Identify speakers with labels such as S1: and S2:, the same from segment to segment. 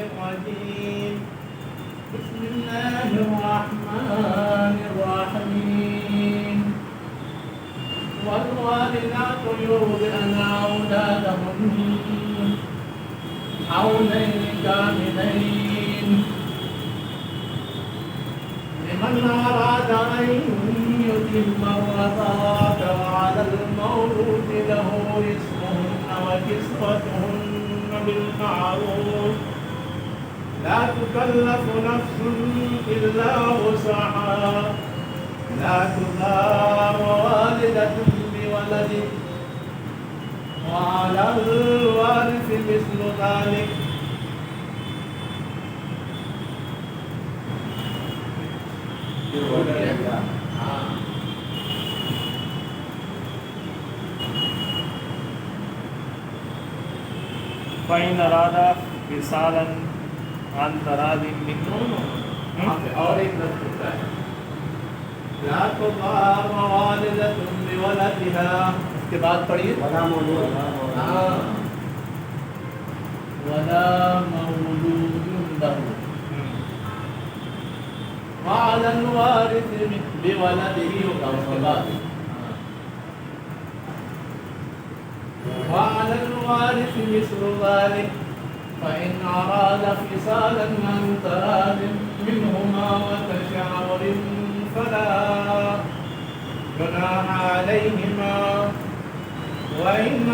S1: الرجيم بسم الله الرحمن الرحيم والوالدات يرضعن أولادهن حولين كاملين لمن أراد أن يتم الرضاعة وعلى المولود له رزقهن وكسوتهن بالمعروف لا تكلف نفس إلا وسعها لا تضار والدة بولده وعلى الوارث مثل ذلك
S2: فإن أرادا وصالا عن تراض منهم
S1: اور ایک لفظ ہوتا ہے لا تضار والدة بولدها اس کے بعد پڑھیے ولا مولود له وعلى الوارث بولده ہوگا اس کے بعد وعلى الوارث مثل ذلك فإن أراد فصالا عن تراض منهما وتشاور فلا جناح عليهما وإن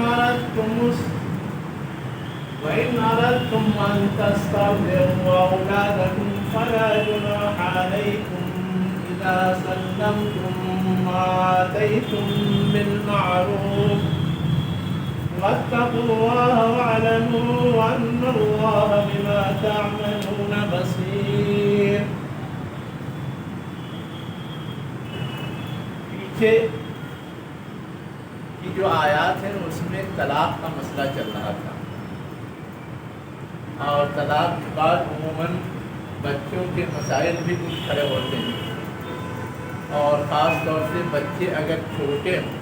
S1: أردتم أن تسترضعوا أولادكم فلا جناح عليكم إذا سلمتم ما آتيتم بالمعروف واتقوا الله واعلموا أن الله بما تعملون بصير. پیچھے کی جو آیات ہیں اس میں طلاق کا مسئلہ چل رہا تھا اور طلاق کے بعد عموماً بچوں کے مسائل بھی کچھ کھڑے ہوتے ہیں اور خاص طور سے بچے اگر چھوٹے ہوں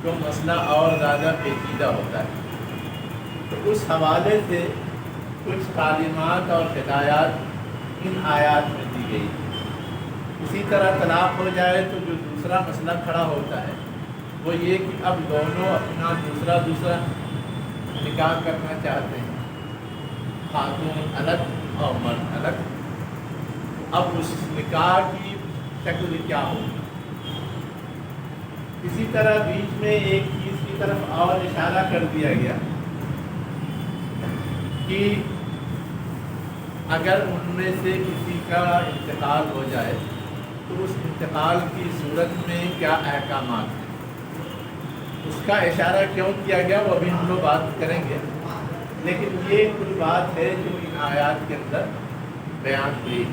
S1: تو مسئلہ اور زیادہ پیچیدہ ہوتا ہے. تو اس حوالے سے کچھ تعلیمات اور ہدایات ان آیات میں دی گئی. اسی طرح طلاق ہو جائے تو جو دوسرا مسئلہ کھڑا ہوتا ہے وہ یہ کہ اب دونوں اپنا دوسرا نکاح کرنا چاہتے ہیں، خاتون الگ اور مرد الگ. اب اس نکاح کی شکل کیا ہوگی؟ اسی طرح بیچ میں ایک چیز کی طرف اور اشارہ کر دیا گیا کہ اگر ان میں سے کسی کا انتقال ہو جائے تو اس انتقال کی صورت میں کیا احکامات ہیں. اس کا اشارہ کیوں کیا گیا وہ ابھی ہم لوگ بات کریں گے، لیکن یہ کوئی بات ہے جو ان آیات کے اندر بیان ہوئی.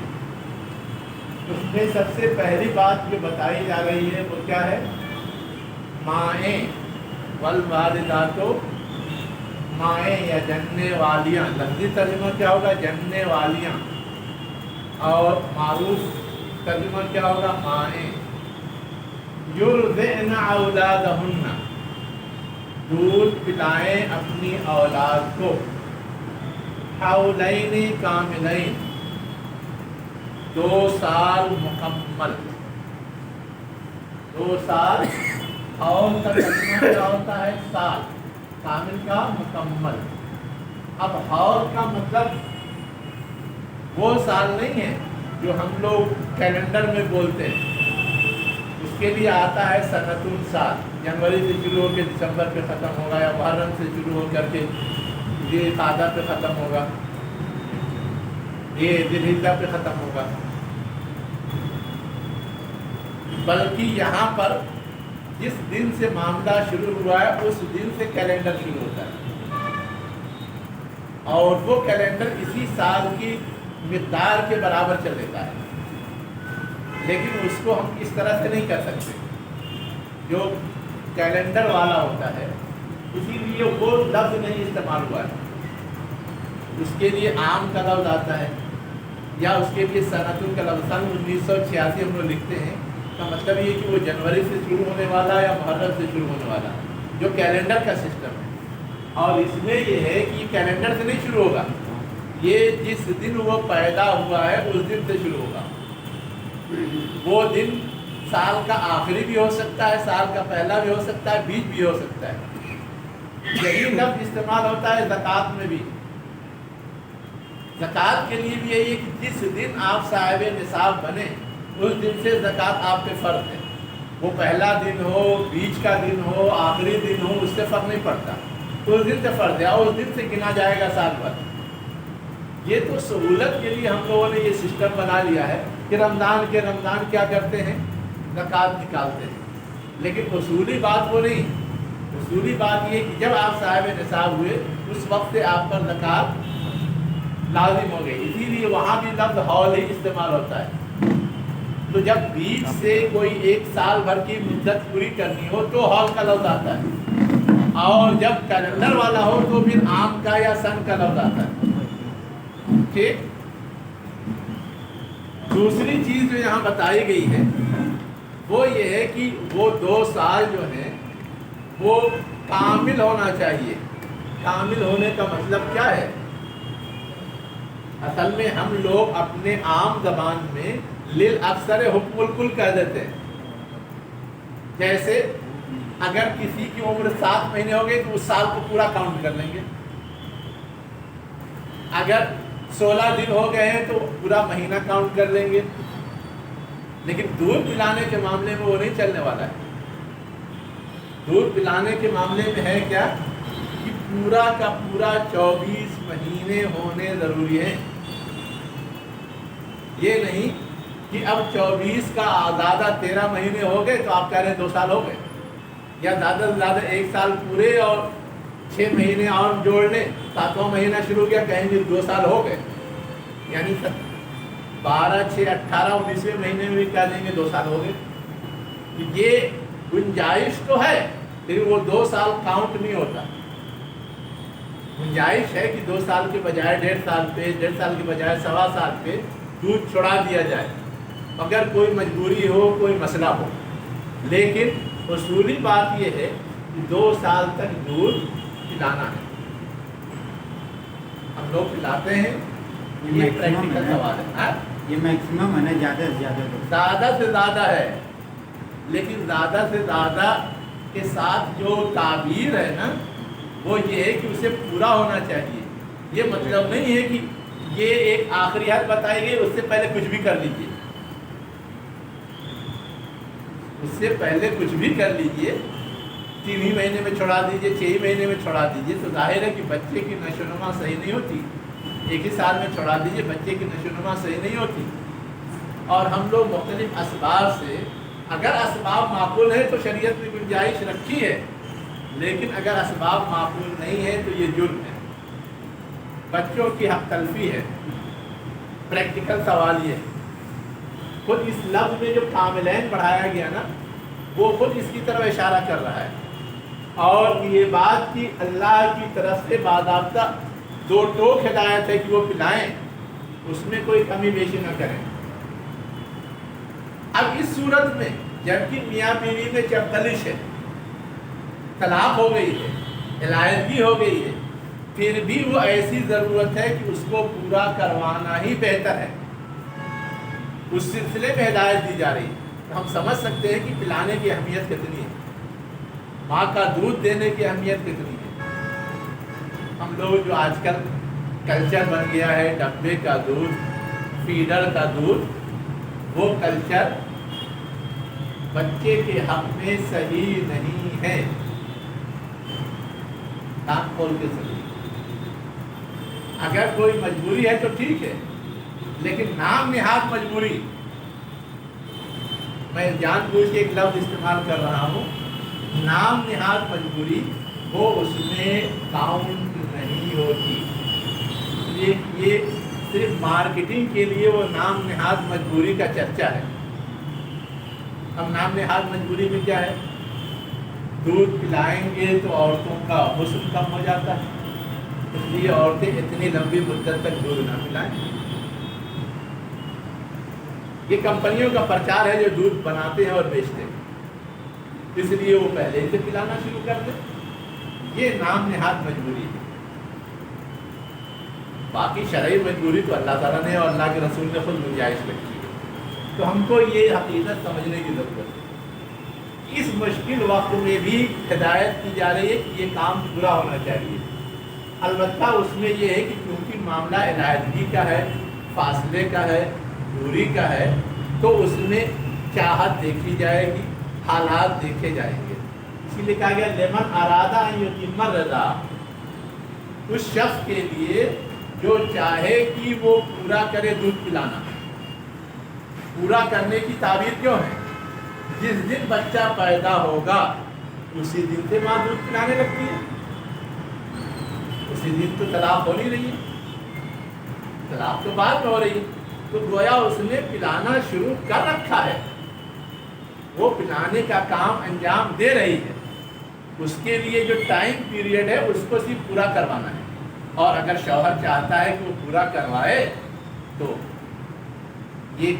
S1: اس میں سب سے پہلی بات جو بتائی جا رہی ہے وہ کیا ہے؟ مائیں والوالدات، مائیں یا جننے والیاں. لفظی ترجمہ کیا ہوگا؟ جننے والیاں. اور معروف ترجمہ کیا ہوگا؟ مائیں. یرضعن اولادہن، دودھ پلائیں اپنی اولاد کو. حولین کاملین، 2 سال مکمل. 2 سال. حول کا ترجمہ کیا ہوتا ہے؟ سال. کامل کا مکمل. اب حول کا مطلب وہ سال نہیں ہے جو ہم لوگ کیلنڈر میں بولتے ہیں. اس کے لیے آتا ہے سنتون سال. جنوری سے شروع ہو کے دسمبر پہ ختم ہوگا، یا محرم سے شروع ہو کر کے یہ قعدہ پہ ختم ہوگا، یہ ذوالحجہ پہ ختم ہوگا. بلکہ یہاں پر جس دن سے معاملہ شروع ہوا ہے اس دن سے کیلنڈر شروع ہوتا ہے، اور وہ کیلنڈر اسی سال کی مقدار کے برابر چل دیتا ہے. لیکن اس کو ہم اس طرح سے نہیں کر سکتے جو کیلنڈر والا ہوتا ہے، اسی لیے وہ لفظ نہیں استعمال ہوا ہے. اس کے لیے عام کا لفظ آتا ہے، یا اس کے لیے سنتون کا لفظ. سن 1986 ہم لوگ لکھتے ہیں، کا مطلب یہ کہ وہ جنوری سے شروع ہونے والا یا محرم سے شروع ہونے والا، جو کیلنڈر کا سسٹم ہے. اور اس میں یہ ہے کہ کیلنڈر سے نہیں شروع ہوگا، یہ جس دن وہ پیدا ہوا ہے اس دن سے شروع ہوگا. وہ دن سال کا آخری بھی ہو سکتا ہے, سال کا پہلا بھی ہو سکتا ہے, بیچ بھی ہو سکتا ہے. یہی لفظ استعمال ہوتا ہے زکوٰۃ میں بھی. زکوٰۃ کے لیے بھی یہی ہے کہ جس دن آپ صاحب نصاب بنے اس دن سے زکوٰۃ آپ پہ فرض ہے. وہ پہلا دن ہو, بیچ کا دن ہو, آخری دن ہو, اس سے فرق نہیں پڑتا. اس دن سے فرض ہے اور اس دن سے گنا جائے گا سال بھر. یہ تو سہولت کے لیے ہم لوگوں نے یہ سسٹم بنا لیا ہے کہ رمضان کیا کرتے ہیں, زکوٰۃ نکالتے ہیں. لیکن اصولی بات وہ نہیں. اصولی بات یہ کہ جب آپ صاحب نصاب ہوئے اس وقت سے آپ پر زکوٰۃ لازم ہو گئی. اسی لیے وہاں بھی لفظ حول ہی استعمال ہوتا ہے. تو جب بیچ سے کوئی ایک سال بھر کی مدت پوری کرنی ہو تو حول کا لفظ آتا ہے, اور جب کیلنڈر والا ہو تو پھر عام کا یا سن کا لفظ آتا ہے. ٹھیک. دوسری چیز جو یہاں بتائی گئی ہے وہ یہ ہے کہ وہ 2 سال جو ہیں وہ کامل ہونا چاہیے. کامل ہونے کا مطلب کیا ہے؟ اصل میں ہم لوگ اپنے عام زبان میں للاکثر حکم الکل کہہ دیتے ہیں. جیسے اگر کسی کی عمر 7 مہینے ہو گئی تو اس سال کو پورا کاؤنٹ کر لیں گے. اگر 16 دن ہو گئے ہیں تو پورا مہینہ کاؤنٹ کر لیں گے. لیکن دودھ پلانے کے معاملے میں وہ نہیں چلنے والا ہے. دودھ پلانے کے معاملے میں ہے کیا کہ پورا کا پورا 24 مہینے ہونے ضروری ہے. یہ نہیں کہ اب 24 کا زیادہ 13 مہینے ہو گئے تو آپ کہہ رہے ہیں 2 سال ہو گئے, یا زیادہ سے زیادہ 1 سال پورے اور 6 مہینے اور جوڑ لیں, 7واں مہینہ شروع کیا کہیں گے 2 سال ہو گئے. یعنی 12, 6, 18, 19ویں مہینے میں بھی کہہ دیں گے 2 سال ہو گئے. یہ گنجائش تو ہے لیکن وہ 2 سال کاؤنٹ نہیں ہوتا. گنجائش ہے کہ 2 سال کے بجائے 1.5 سال پہ, 1.5 سال کے بجائے 1.25 سال پہ دودھ چھڑا دیا جائے اگر کوئی مجبوری ہو, کوئی مسئلہ ہو. لیکن اصولی بات یہ ہے کہ 2 سال تک دودھ پلانا ہے. ہم لوگ پلاتے ہیں, یہ پریکٹیکل سوال ہے.
S3: یہ میکسیمم ہے نا, زیادہ سے زیادہ
S1: زیادہ سے زیادہ ہے. لیکن زیادہ سے زیادہ کے ساتھ جو تعبیر ہے نا وہ یہ ہے کہ اسے پورا ہونا چاہیے. یہ مطلب نہیں ہے کہ یہ ایک آخری حد بتائی گئی, اس سے پہلے کچھ بھی کر لیجیے, اس سے پہلے کچھ بھی کر لیجیے. 3 ہی مہینے میں چھوڑا دیجیے, 6 ہی مہینے میں چھوڑا دیجیے, تو ظاہر ہے کہ بچے کی نشو و نما صحیح نہیں ہوتی. 1 ہی سال میں چھوڑا دیجیے, بچے کی نشو و نما صحیح نہیں ہوتی. اور ہم لوگ مختلف اسباب سے, اگر اسباب معقول ہے تو شریعت میں گنجائش رکھی ہے, لیکن اگر اسباب معقول نہیں ہے تو یہ جرم ہے, بچوں کی حق تلفی ہے. پریکٹیکل سوال یہ ہے. خود اس لفظ میں جو کاملین پڑھایا گیا نا وہ خود اس کی طرف اشارہ کر رہا ہے, اور یہ بات کہ اللہ کی طرف سے باضابطہ 2 ٹوک ہدایت ہے کہ وہ پلائیں, اس میں کوئی کمی بیشی نہ کریں. اب اس صورت میں جبکہ میاں بیوی میں چپتلش ہے, طلاق ہو گئی ہے, علیحدگی ہو گئی ہے, پھر بھی وہ ایسی ضرورت ہے کہ اس کو پورا کروانا ہی بہتر ہے, اس سلسلے میں ہدایت دی جا رہی ہے. تو ہم سمجھ سکتے ہیں کہ پلانے کی اہمیت کتنی ہے, ماں کا دودھ دینے کی اہمیت کتنی ہے. ہم لوگ جو آج کل کلچر بن گیا ہے ڈبے کا دودھ, فیڈر کا دودھ, وہ کلچر بچے کے حق میں صحیح نہیں ہے. کان کھول کے صحیح. اگر کوئی مجبوری ہے تو ٹھیک ہے, لیکن نام نہاد مجبوری, میں جان بوجھ کے ایک لفظ استعمال کر رہا ہوں, نام نہاد مجبوری وہ اس میں کاؤنٹ نہیں ہوتی. یہ صرف مارکیٹنگ کے لیے وہ نام نہاد مجبوری کا چرچا ہے. اب نام نہاد مجبوری میں کیا ہے, دودھ پلائیں گے تو عورتوں کا حسن کم ہو جاتا ہے, اس لیے عورتیں اتنی لمبی مدت تک دودھ نہ پلائیں. یہ کمپنیوں کا پرچار ہے جو دودھ بناتے ہیں اور بیچتے ہیں, اس لیے وہ پہلے سے پلانا شروع کر دیں. یہ نام نہاد مجبوری ہے. باقی شرعی مجبوری تو اللہ تعالیٰ نے اور اللہ کے رسول نے خود گنجائش رکھی ہے. تو ہم کو یہ حقیقت سمجھنے کی ضرورت ہے. اس مشکل وقت میں بھی ہدایت کی جا رہی ہے کہ یہ کام پورا ہونا چاہیے. البتہ اس میں یہ ہے کہ کیونکہ معاملہ علیحدگی کا ہے، فاصلے کا ہے، دوری کا ہے، تو اس میں چاہت دیکھی جائے گی، حالات دیکھے جائیں گے. اسی لیے کہا گیا لمن ارادہ ان یتم الرضا، اس شخص کے لیے جو چاہے کہ وہ پورا کرے دودھ پلانا. پورا کرنے کی تعبیر کیوں ہے؟ جس دن بچہ پیدا ہوگا اسی دن سے ماں دودھ پلانے لگتی ہے. اسی دن تو طلاق ہو نہیں رہی ہے، طلاق تو بعد میں ہو رہی ہے. تو گویا اس نے پلانا شروع کر رکھا ہے، وہ پلانے کا کام انجام دے رہی ہے. اس کے لیے جو ٹائم پیریڈ ہے اس کو صرف پورا کروانا ہے. اور اگر شوہر چاہتا ہے کہ وہ پورا کروائے تو یہ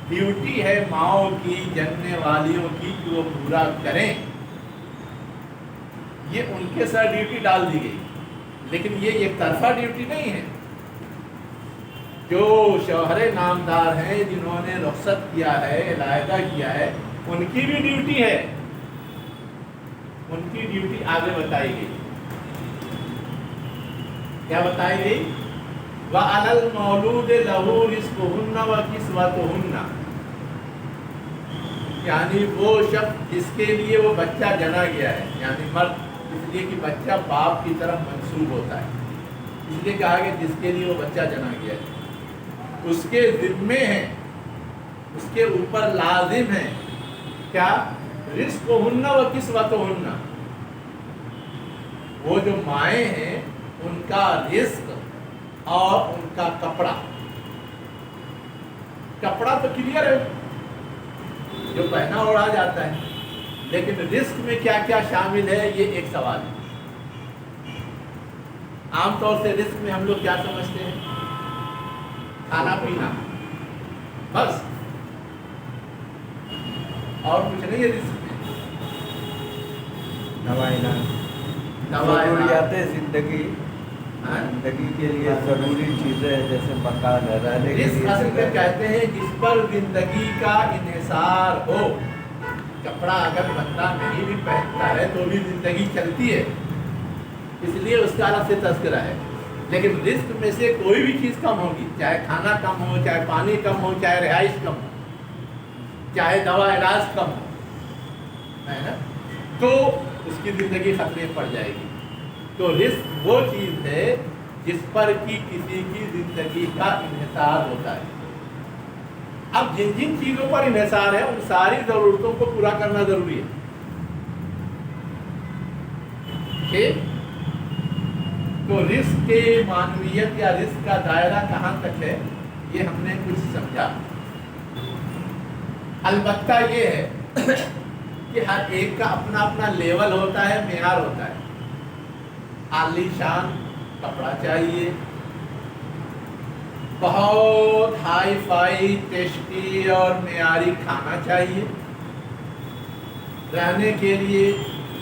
S1: ڈیوٹی ہے ماؤں کی، جننے والیوں کی کہ وہ پورا کریں. یہ ان کے سر ڈیوٹی ڈال دی گئی، لیکن یہ ایک طرفہ ڈیوٹی نہیں ہے. جو شوہر نامدار ہیں، جنہوں نے رخصت کیا ہے، علیحدہ کیا ہے، ان کی بھی ڈیوٹی ہے. ان کی ڈیوٹی آگے بتائی گئی. کیا بتائی گئی؟ وَعَلَى الْمَوْلُودِ لَهُ رِزْقُهُنَّ وَكِسْوَتُهُنَّ، یعنی وہ شخص جس کے لیے وہ بچہ جنا گیا ہے، یعنی مرد، اس لیے کہ بچہ باپ کی طرف منسوب ہوتا ہے، اس لیے کہا کہ جس کے لیے وہ بچہ جنا گیا ہے، اس کے ذمے ہیں، اس کے اوپر لازم ہے کیا؟ رزقہن و کسوتہن، وہ جو مائیں ہیں ان کا رزق اور ان کا کپڑا. کپڑا تو کلیئر ہے، جو پہنا اوڑھا جاتا ہے، لیکن رزق میں کیا کیا شامل ہے یہ ایک سوال ہے. عام طور سے رزق میں ہم لوگ کیا سمجھتے ہیں؟ کھانا پینا بس، اور کچھ نہیں ہے رزق میں.
S4: ضروریات زندگی، زندگی کے لیے ضروری چیزیں جیسے مکان ہے، رہنے کے
S1: رزق اصل میں
S4: لیے
S1: کہتے ہیں جس پر زندگی کا انحصار ہو. کپڑا اگر بندہ نہیں بھی پہنتا ہے تو بھی زندگی چلتی ہے، اس لیے اس کا الگ سے تذکرہ ہے. لیکن رزق میں سے کوئی بھی چیز کم ہوگی، چاہے کھانا کم ہو، چاہے پانی کم ہو، چاہے رہائش کم ہو، چاہے دوا علاج کم ہو، ہے نا، تو اس کی زندگی خطرے میں پڑ جائے گی. تو رزق وہ چیز ہے جس پر کی کسی کی زندگی کا انحصار ہوتا ہے. اب جن جن چیزوں پر انحصار ہے ان ساری ضرورتوں کو پورا کرنا ضروری ہے. ٹھیک؟ تو رزق کے معنویت یا رزق کا دائرہ کہاں تک ہے یہ ہم نے کچھ سمجھا. البتہ یہ ہے کہ ہر ایک کا اپنا اپنا لیول ہوتا ہے، معیار ہوتا ہے. عالی شان کپڑا چاہیے، بہت ہائی فائی ٹیسٹی اور معیاری کھانا چاہیے، رہنے کے لیے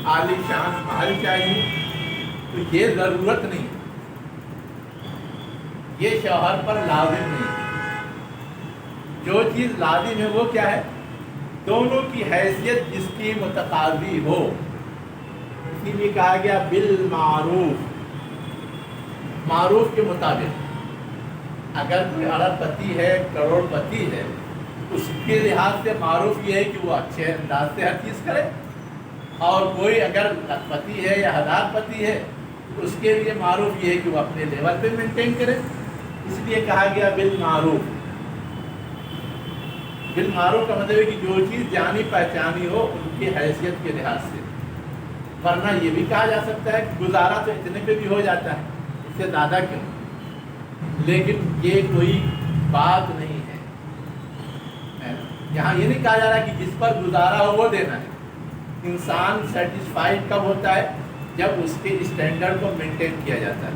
S1: عالی شان محل چاہیے. تو یہ ضرورت نہیں، یہ شوہر پر لازم نہیں. جو چیز لازم ہے وہ کیا ہے؟ دونوں کی حیثیت جس کی متقاضی ہو. اسی لیے کہا گیا بالمعروف، معروف کے مطابق. اگر کوئی ارب پتی ہے، کروڑ پتی ہے، اس کے لحاظ سے معروف یہ ہے کہ وہ اچھے انداز سے ہر چیز کرے. اور کوئی اگر لکھپتی ہے یا ہزار پتی ہے اس کے لیے معروف یہ ہے کہ وہ اپنے لیول پہ مینٹین کرے. اس لیے کہا گیا بالمعروف. بالمعروف کا مطلب ہے کہ جو چیز جانی پہچانی ہو ان کی حیثیت کے لحاظ سے. ورنہ یہ بھی کہا جا سکتا ہے کہ گزارا تو اتنے پہ بھی ہو جاتا ہے، اس سے زیادہ کیوں. لیکن یہ کوئی بات نہیں ہے. یہاں یہ نہیں کہا جا رہا کہ جس پر گزارا ہو وہ دینا ہے. انسان سیٹسفائیڈ کب ہوتا ہے؟ جب اس کے اسٹینڈرڈ کو مینٹین کیا جاتا ہے.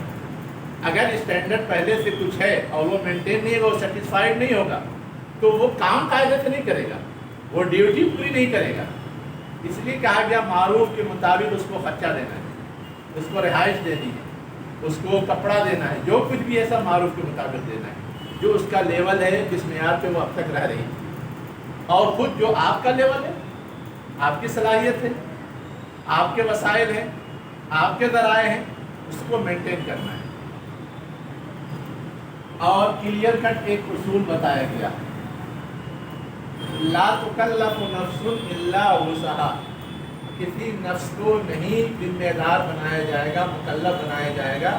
S1: اگر اسٹینڈرڈ پہلے سے کچھ ہے اور وہ مینٹین نہیں ہے، وہ سیٹسفائیڈ نہیں ہوگا تو وہ کام قاعدے سے نہیں کرے گا، وہ ڈیوٹی پوری نہیں کرے گا. اس لیے کہا گیا معروف کے مطابق اس کو خرچہ دینا ہے، اس کو رہائش دینی ہے، اس کو کپڑا دینا ہے، جو کچھ بھی ایسا معروف کے مطابق دینا ہے، جو اس کا لیول ہے جس معیار پہ وہ اب تک رہ رہی ہے، اور خود جو آپ کا لیول ہے، آپ کی صلاحیت ہے، آپ کے وسائل ہیں، آپ کے ذرائع ہیں، اس کو مینٹین کرنا ہے۔ اور کلیئر کٹ ایک اصول بتایا گیا، لا تکلف نفس الا وسعها، کسی نفس کو نہیں ذمہ دار بنایا جائے گا، مکلف بنایا جائے گا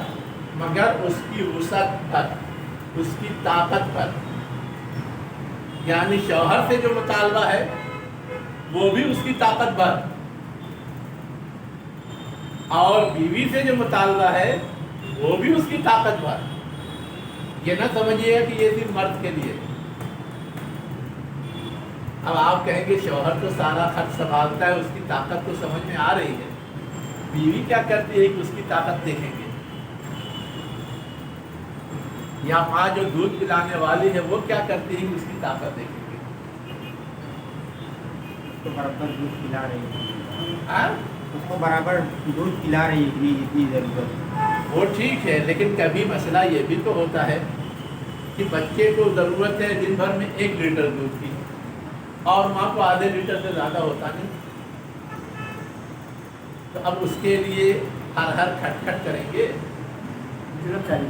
S1: مگر اس کی وسعت پر، اس کی طاقت پر۔ یعنی شوہر سے جو مطالبہ ہے وہ بھی اس کی طاقت پر، اور بیوی سے جو مطالبہ ہے وہ بھی اس کی طاقت پر۔ یہ نہ سمجھیے گا کہ یہ صرف مرد کے لیے۔ اب آپ کہیں گے شوہر تو سارا خرچ سنبھالتا ہے، اس کی طاقت تو سمجھ میں آ رہی ہے، بیوی کیا کرتی ہے کہ اس کی طاقت دیکھیں گے؟ یا ماں جو دودھ پلانے والی ہے وہ کیا کرتی ہے کہ اس کی طاقت دیکھیں گے؟
S3: تو برابر دودھ پلا رہی ہے،
S1: ہاں؟
S3: اس کو برابر دودھ پلا رہی ہے جتنی ضرورت۔
S1: وہ ٹھیک ہے، لیکن کبھی مسئلہ یہ بھی تو ہوتا ہے کہ بچے کو ضرورت ہے دن بھر میں 1 لیٹر دودھ کی، اور ماں کو آدھے لیٹر سے زیادہ ہوتا نہیں، تو اب اس کے لیے ہر کھٹ کھٹ کریں گے؟
S3: ضرورت چاہیے،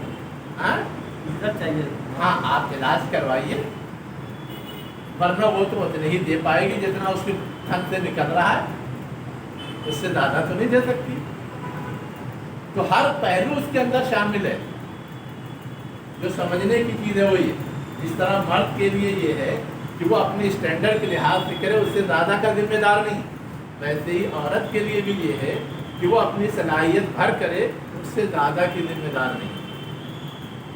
S1: ہاں
S3: ضرورت چاہیے۔
S1: ہاں، آپ علاج کروائیے، ورنہ وہ تو اتنے ہی دے پائے گی جتنا اس کے تھن سے نکل رہا ہے، اس سے زیادہ تو نہیں دے سکتی۔ تو ہر پہلو اس کے اندر شامل ہے، جو سمجھنے کی چیز ہے وہ یہ، جس طرح مرد کے لیے یہ ہے کہ وہ اپنے اسٹینڈرڈ کے لحاظ سے کرے، اس سے زیادہ کا ذمہ دار نہیں، ویسے ہی عورت کے لیے بھی یہ ہے کہ وہ اپنی صلاحیت بھر کرے، اس سے زیادہ کی ذمہ دار نہیں۔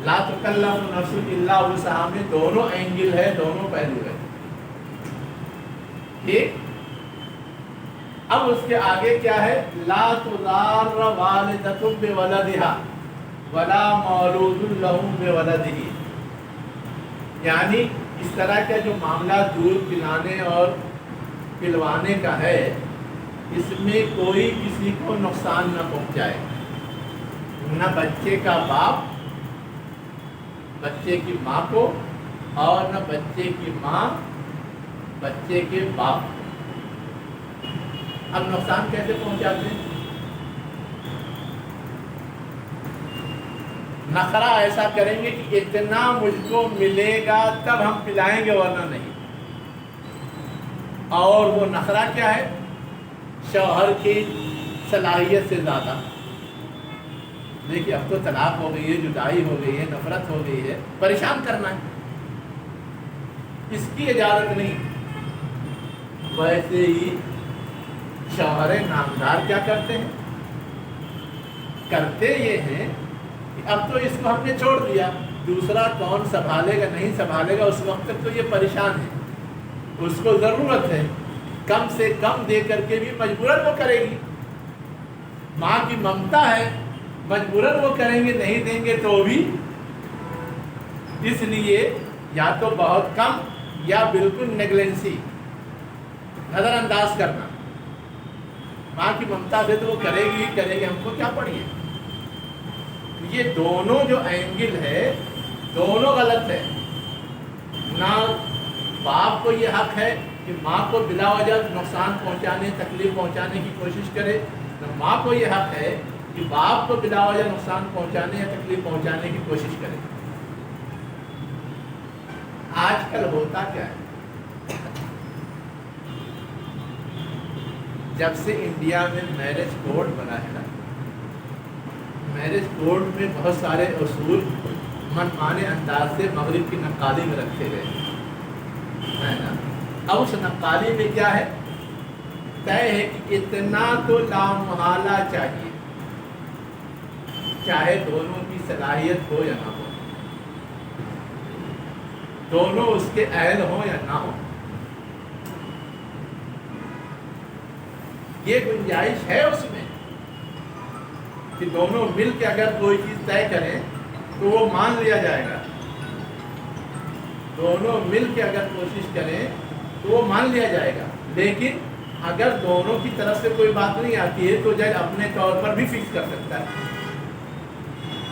S1: لا تکلف نفس الا وسعها میں دونوں اینگل ہے، دونوں پہلو ہے، ٹھیک؟ اب اس کے آگے کیا ہے؟ لا تضار والدۃ بولدها ولا مولود له بولده، یعنی اس طرح کا جو معاملہ دودھ پلانے اور پلوانے کا ہے، اس میں کوئی کسی کو نقصان نہ پہنچائے، نہ بچے کا باپ بچے کی ماں کو، اور نہ بچے کی ماں بچے کے باپ کو۔ اب نقصان کیسے پہنچاتے ہیں؟ نخرہ ایسا کریں گے کہ اتنا مجھ کو ملے گا تب ہم پلائیں گے ورنہ نہیں، اور وہ نخرہ کیا ہے؟ شوہر کی صلاحیت سے زیادہ۔ دیکھیے اب تو طلاق ہو گئی ہے، جدائی ہو گئی ہے، نفرت ہو گئی ہے، پریشان کرنا ہے، اس کی اجازت نہیں۔ ویسے ہی شوہر نامدار کیا کرتے ہیں؟ کرتے یہ ہیں کہ اب تو اس کو ہم نے چھوڑ دیا، دوسرا کون سنبھالے گا نہیں سنبھالے گا، اس وقت تک تو یہ پریشان ہے، اس کو ضرورت ہے، کم سے کم دے کر کے بھی مجبوراً وہ کرے گی، ماں کی ممتا ہے، مجبوراً وہ کریں گے، نہیں دیں گے تو بھی۔ اس لیے یا تو بہت کم یا بالکل نیگلینسی، نظر انداز کرنا، ماں کی ممتا سے تو وہ کرے گی ہی کرے گی، ہم کو کیا پڑی ہے۔ یہ دونوں جو اینگل ہے دونوں غلط ہے، نہ باپ کو یہ حق ہے کہ ماں کو بلا وجہ نقصان پہنچانے تکلیف پہنچانے کی کوشش کرے، نہ ماں کو یہ حق ہے کہ باپ کو بلا وجہ نقصان پہنچانے یا تکلیف پہنچانے کی کوشش کرے۔ آج کل ہوتا کیا ہے؟ جب سے انڈیا میں میرج کوڈ بنا ہے نا، میرج کوڈ میں بہت سارے اصول منمانے انداز سے مغرب کی نقالی میں رکھے گئے ہے نا۔ اب اس نقالی میں کیا ہے؟ طے ہے کہ اتنا تو لامحالہ چاہیے، چاہے دونوں کی صلاحیت ہو یا نہ ہو، دونوں اس کے اہل ہوں یا نہ ہو، یہ گنجائش ہے اس میں کہ دونوں مل کے اگر کوئی چیز طے کریں تو وہ مان لیا جائے گا، دونوں مل کے اگر کوشش کریں تو وہ مان لیا جائے گا۔ لیکن اگر دونوں کی طرف سے کوئی بات نہیں آتی ہے تو جج اپنے طور پر بھی فکس کر سکتا ہے،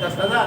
S1: 10,000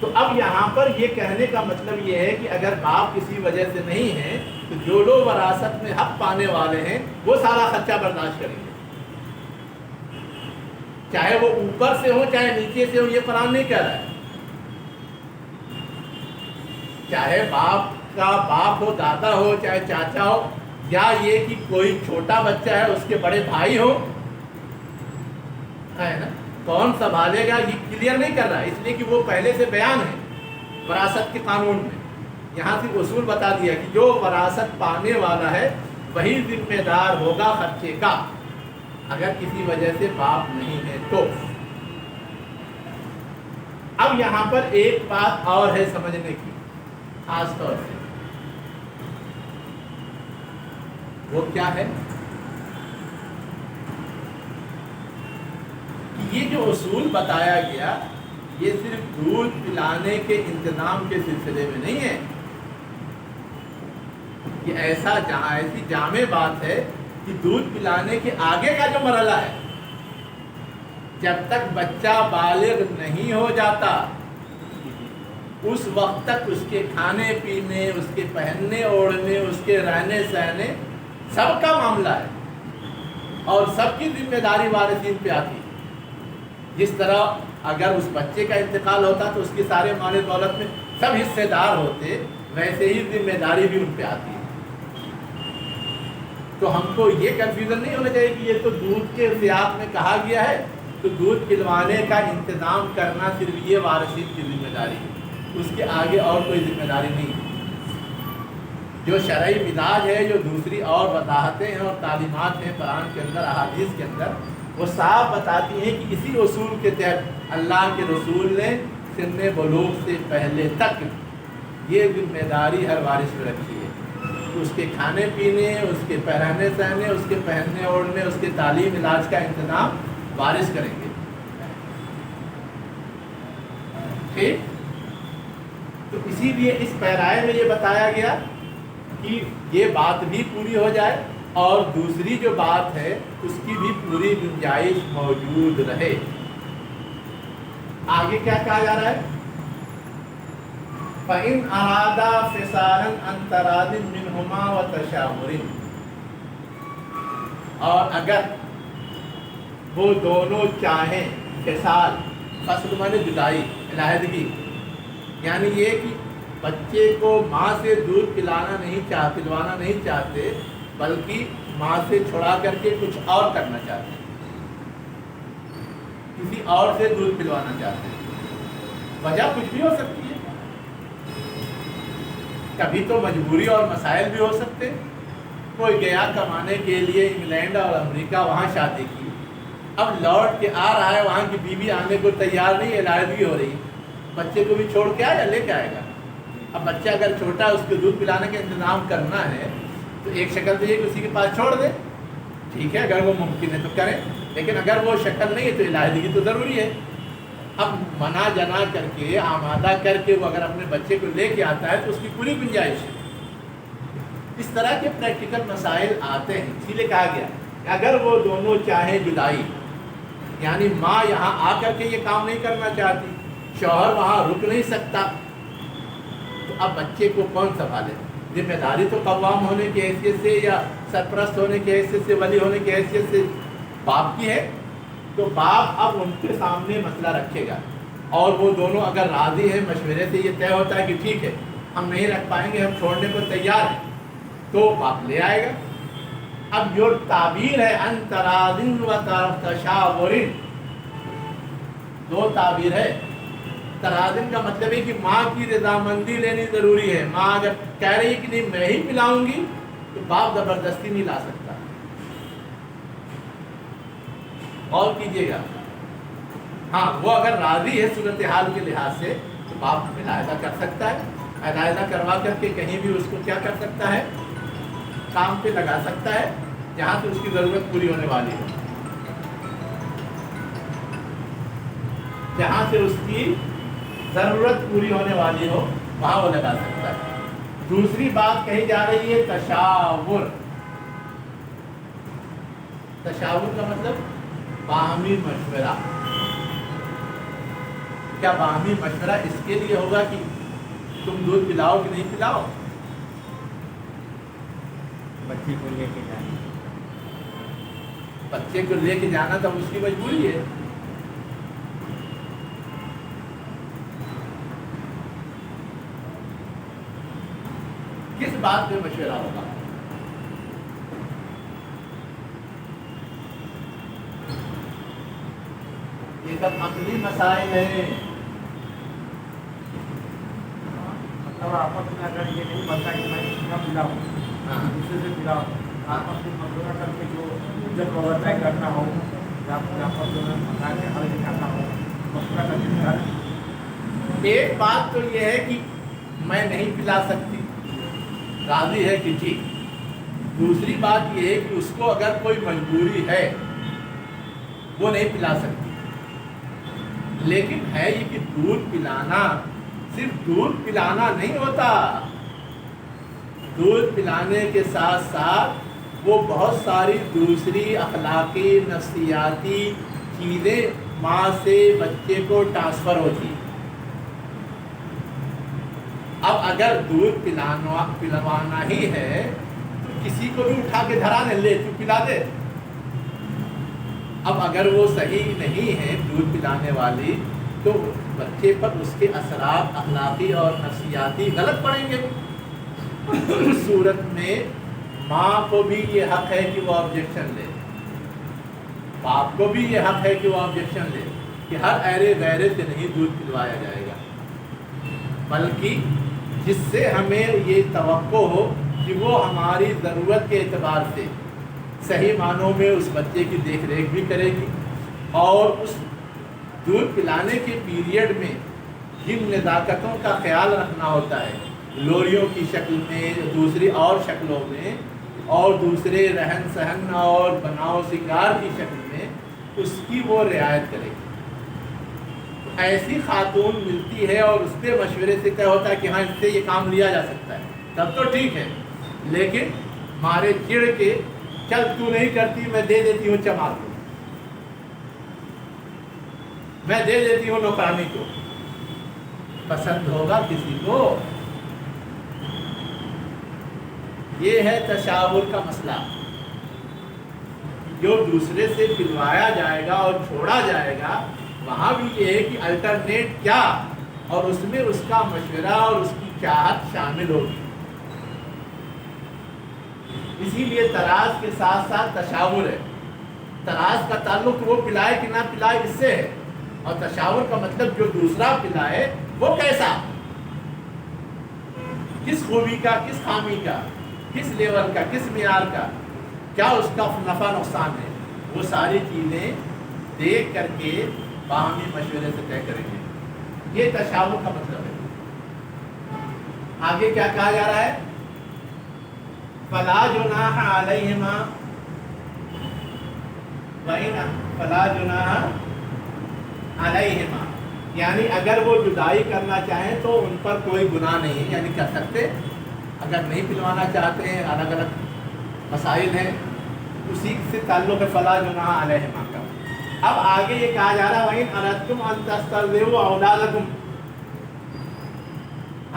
S1: تو اب یہاں پر یہ کہنے کا مطلب یہ ہے کہ اگر باپ کسی وجہ سے نہیں ہے تو جو لوگ وراثت میں حق پانے والے ہیں وہ سارا خرچہ برداشت کریں گے، چاہے وہ اوپر سے ہو چاہے نیچے سے ہو، یہ قرآن نہیں کہہ رہا ہے۔ چاہے باپ کا باپ ہو، دادا ہو، چاہے چاچا ہو، یا یہ کہ کوئی چھوٹا بچہ ہے اس کے بڑے بھائی ہو، ہے نا، کون سنبھالے گا یہ کلیئر نہیں کر رہا ہے، اس لیے کہ وہ پہلے سے بیان ہے وراثت کے قانون میں۔ یہاں سے اصول بتا دیا کہ جو وراثت پانے والا ہے وہی ذمہ دار ہوگا خرچے کا، اگر کسی وجہ سے باپ نہیں ہے تو۔ اب یہاں پر ایک بات اور ہے سمجھنے کی خاص طور سے، وہ کیا ہے کہ یہ جو اصول بتایا گیا یہ صرف دودھ پلانے کے انتظام کے سلسلے میں نہیں ہے، یہ ایسی جامع بات ہے کہ دودھ پلانے کے آگے کا جو مرحلہ ہے، جب تک بچہ بالغ نہیں ہو جاتا اس وقت تک اس کے کھانے پینے، اس کے پہننے اوڑھنے، اس کے رہنے سہنے سب کا معاملہ ہے، اور سب کی ذمہ داری وارثین پہ آتی ہے۔ جس طرح اگر اس بچے کا انتقال ہوتا تو اس کے سارے مال دولت میں سب حصے دار ہوتے، ویسے ہی ذمہ داری بھی ان پہ آتی ہے۔ تو ہم کو یہ کنفیوژن نہیں ہونا چاہیے کہ یہ تو دودھ کے سیاق میں کہا گیا ہے تو دودھ پلوانے کا انتظام کرنا صرف یہ وارثین کی ذمہ داری ہے، اس کے آگے اور کوئی ذمہ داری نہیں ہے۔ جو شرعی مزاج ہے، جو دوسری اور وضاحتیں ہیں اور تعلیمات ہیں قرآن کے اندر، احادیث کے اندر، وہ صاف بتاتی ہیں کہ اسی اصول کے تحت اللہ کے رسول نے سن بلوغ سے پہلے تک یہ ذمہ داری ہر وارث میں رکھی ہے، اس کے کھانے پینے، اس کے رہنے سہنے، اس کے پہننے اوڑھنے، اس کے تعلیم علاج کا انتظام وارث کریں گے۔ ٹھیک، تو اسی لیے اس پیرائے میں یہ بتایا گیا کہ یہ بات بھی پوری ہو جائے اور دوسری جو بات ہے اس کی بھی پوری گنجائش موجود رہے۔ آگے کیا کہا جا رہا ہے؟ فَإِنْ أَرَادَا فِصَالًا عَنْ تَرَاضٍ مِّنْهُمَا وَتَشَاوُرٍ، اور اگر وہ دونوں چاہیں فصال، فصل مانے جدائی، علیحدگی، یعنی یہ کہ بچے کو ماں سے دودھ پلانا پلوانا نہیں چاہتے بلکہ ماں سے چھڑا کر کے کچھ اور کرنا چاہتے ہیں، کسی اور سے دودھ پلوانا چاہتے ہیں۔ وجہ کچھ بھی ہو سکتی ہے، کبھی تو مجبوری اور مسائل بھی ہو سکتے، کوئی گیا کمانے کے لیے انگلینڈ اور امریکہ، وہاں شادی کی، اب لوٹ کے آ رہا ہے، وہاں کی بیوی آنے کو تیار نہیں ہے، علیحدگی ہو رہی ہے، بچے کو بھی چھوڑ کے آئے یا لے کے آئے گا؟ اب بچہ اگر چھوٹا ہے، اس کو دودھ پلانے کا انتظام کرنا ہے تو ایک شکل تو یہ کہ اسی کے پاس چھوڑ دے، ٹھیک ہے، اگر وہ ممکن ہے تو کریں، لیکن اگر وہ شکل نہیں ہے تو علیحدگی تو ضروری ہے۔ اب منع جنا کر کے، آمادہ کر کے وہ اگر اپنے بچے کو لے کے آتا ہے تو اس کی پوری گنجائش ہے۔ اس طرح کے پریکٹیکل مسائل آتے ہیں، اسی لیے کہا گیا کہ اگر وہ دونوں چاہیں جدائی، یعنی ماں یہاں آ کر کے یہ کام نہیں کرنا چاہتی، شوہر وہاں رک نہیں سکتا، تو اب بچے کو کون سنبھالے؟ ذمہ داری تو قوام ہونے کی حیثیت سے یا سرپرست ہونے کی حیثیت سے، ولی ہونے کی حیثیت سے باپ کی ہے، تو باپ اب ان کے سامنے مسئلہ رکھے گا، اور وہ دونوں اگر راضی ہیں، مشورے سے یہ طے ہوتا ہے کہ ٹھیک ہے ہم نہیں رکھ پائیں گے، ہم چھوڑنے کو تیار ہیں، تو باپ لے آئے گا۔ اب جو تعبیر ہے ان تراضٍ و تشاور، دو تعبیر ہے۔ تراضٍ کا مطلب ہے کہ ماں کی رضامندی لینی ضروری ہے، ماں اگر کہہ رہی ہے کہ نہیں میں ہی پلاؤں گی تو باپ زبردستی نہیں لا سکتا۔ اور کیجیے گا، ہاں وہ اگر راضی ہے صورتحال کے لحاظ سے تو باپ ملاحظہ کر سکتا ہے، ملاحظہ کروا کر کے کہیں بھی اس کو کیا کر سکتا ہے، کام پہ لگا سکتا ہے جہاں سے اس کی ضرورت پوری ہونے والی ہے، جہاں سے اس کی ضرورت پوری ہونے والی ہو وہاں وہ لگا سکتا ہے۔ دوسری بات کہی جا رہی ہے تشاور۔ تشاور کا مطلب باہمی مشورہ، کیا باہمی مشورہ اس کے لیے ہوگا کہ تم دودھ پلاؤ کہ نہیں پلاؤ؟
S3: بچے کو لے کے جانا.
S1: بچے کو لے کے جانا تو اس کی مجبوری ہے. کس بات پہ مشورہ ہوگا؟ یہ سب عقلی مسائل ہیں.
S3: مطلب آپس میں اگر یہ نہیں بنتا کہ میں اتنا پلاؤں
S1: ہاں
S3: دوسرے سے پلاؤ آپس میں مشورہ کر کے جو جب وقت طے کرنا ہو یا پھر آپس میں منگا کے حل دکھانا ہو مشورہ کر کے کر.
S1: ایک بات تو یہ ہے کہ میں نہیں پلا سکتی، راضی ہے کہ ٹھیک. دوسری بات یہ ہے کہ اس کو اگر کوئی مجبوری ہے وہ نہیں پلا سکتی. لیکن ہے یہ کہ دودھ پلانا صرف دودھ پلانا نہیں ہوتا. دودھ پلانے کے ساتھ ساتھ وہ بہت ساری دوسری اخلاقی نفسیاتی چیزیں ماں سے بچے کو ٹرانسفر ہوتی. اب اگر دودھ پلوانا ہی ہے تو کسی کو بھی اٹھا کے دھرا نہیں، لے تو پلا دے. اب اگر وہ صحیح نہیں ہے دودھ پلانے والی تو بچے پر اس کے اثرات اخلاقی اور نفسیاتی غلط پڑیں گے. اس صورت میں ماں کو بھی یہ حق ہے کہ وہ آبجیکشن لے، باپ کو بھی یہ حق ہے کہ وہ آبجیکشن لے کہ ہر ایرے غیرے سے نہیں دودھ پلوایا جائے گا، بلکہ جس سے ہمیں یہ توقع ہو کہ وہ ہماری ضرورت کے اعتبار سے صحیح معنوں میں اس بچے کی دیکھ ریکھ بھی کرے گی، اور اس دودھ پلانے کے پیریڈ میں جن نزاکتوں کا خیال رکھنا ہوتا ہے، لوریوں کی شکل میں، دوسری اور شکلوں میں، اور دوسرے رہن سہن اور بناؤ سنگار کی شکل میں، اس کی وہ رعایت کرے گی. ایسی خاتون ملتی ہے اور اس کے مشورے سے کیا ہوتا ہے کہ ہاں اس سے یہ کام لیا جا سکتا ہے، تب تو ٹھیک ہے. لیکن مارے چڑ کے چل تو نہیں کرتی میں دے دیتی ہوں چمار کو، میں دے دیتی ہوں نوکرانی کو، پسند ہوگا کسی کو؟ یہ ہے تشاور کا مسئلہ. جو دوسرے سے پلوایا جائے گا اور چھوڑا جائے گا وہاں بھی یہ ہے کہ الٹرنیٹ کیا، اور اس میں اس کا مشورہ اور اس کی چاہت شامل ہوگی. اسی لیے تراز کے ساتھ ساتھ تشاور ہے. تراز کا تعلق وہ پلائے کہ نہ پلائے اس سے ہے، اور تشاور کا مطلب جو دوسرا پلائے وہ کیسا، کس خوبی کا، کس خامی کا، کس لیول کا، کس معیار کا، کیا اس کا نفع نقصان ہے، وہ ساری چیزیں دیکھ کر کے باہمی مشورے سے طے کریں گے. یہ تشاور کا مطلب ہے. آگے کیا کہا جا رہا ہے؟ فلا جناح علیہما فلا جناح علیہما، یعنی اگر وہ جدائی کرنا چاہیں تو ان پر کوئی گناہ نہیں ہے، یعنی کر سکتے. اگر نہیں پلوانا چاہتے ہیں، الگ الگ مسائل ہیں، اسی سے تعلق ہے فلا جناح علیہما کا. اب آگے یہ کہا جا رہا ہے وَإِنْ أَرَدْتُمْ أَنْ تَسْتَرْضِعُوا أَوْلَادَكُمْ،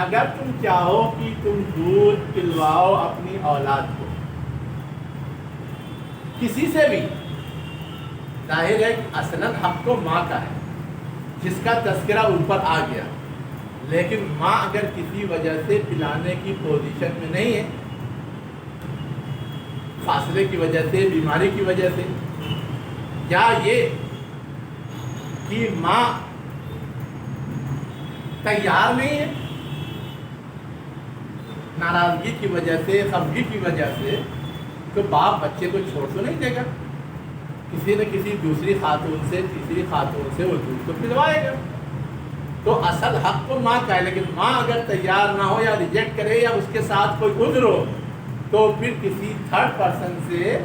S1: اگر تم چاہو کہ تم دودھ پلواؤ اپنی اولاد کو کسی سے بھی، ظاہر ہے کہ اصلاً حق تو ماں کا ہے جس کا تذکرہ اوپر آ گیا، لیکن ماں اگر کسی وجہ سے پلانے کی پوزیشن میں نہیں ہے، فاصلے کی وجہ سے، بیماری کی وجہ سے، یا یہ کہ ماں تیار نہیں ہے، ناراضگی کی وجہ سے، خفگی کی وجہ سے، تو باپ بچے کو چھوڑ تو نہیں دے گا، کسی نہ کسی دوسری خاتون سے، تیسری خاتون سے وہ دودھ تو پلوائے گا. تو اصل حق تو ماں کا ہے، لیکن ماں اگر تیار نہ ہو یا ریجیکٹ کرے یا اس کے ساتھ کوئی عذر ہو تو پھر کسی تھرڈ پرسن سے